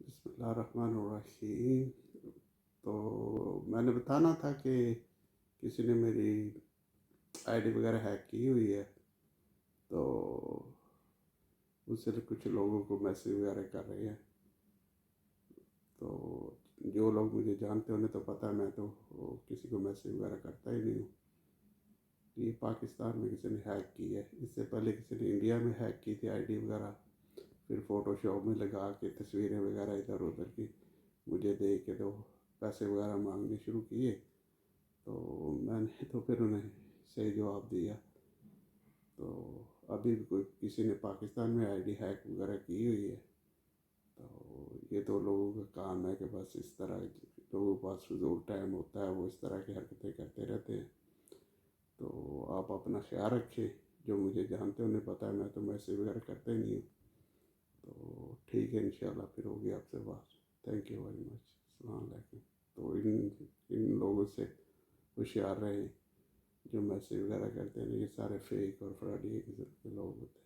بسم اللہ الرحمن الرحیم۔ تو میں نے بتانا تھا کہ کسی نے میری آئی ڈی وغیرہ ہیک کی ہوئی ہے، تو اس سے کچھ لوگوں کو میسیج وغیرہ کر رہے ہیں۔ تو جو لوگ مجھے جانتے ہیں انہیں تو پتہ ہے، میں تو کسی کو میسیج وغیرہ کرتا ہی نہیں ہوں۔ یہ پاکستان میں کسی نے ہیک کی ہے، اس سے پہلے کسی نے انڈیا میں ہیک کی تھی آئی ڈی وغیرہ، پھر فوٹو شاپ میں لگا کے تصویریں وغیرہ ادھر ادھر کی مجھے دے کے تو پیسے وغیرہ مانگنے شروع کیے۔ تو میں نے تو پھر انہیں صحیح جواب دیا۔ تو ابھی بھی کوئی کسی نے پاکستان میں آئی ڈی ہیک وغیرہ کی ہوئی ہے، تو یہ تو لوگوں کا کام ہے کہ بس اس طرح لوگوں کے پاس فضول ٹائم ہوتا ہے، وہ اس طرح کی حرکتیں کرتے رہتے ہیں۔ تو آپ اپنا خیال رکھیں، جو مجھے جانتے ہیں انہیں پتہ ہے میں تو میسیج وغیرہ کرتا ہی نہیں ہوں۔ تو ٹھیک ہے، انشاءاللہ پھر ہوگی آپ سے بات۔ تھینک یو ویری مچ، السلام علیکم۔ تو ان لوگوں سے ہوشیار رہیں جو میسیج وغیرہ کرتے ہیں، یہ سارے فیک اور فراڈی قسم کے لوگ ہوتے ہیں۔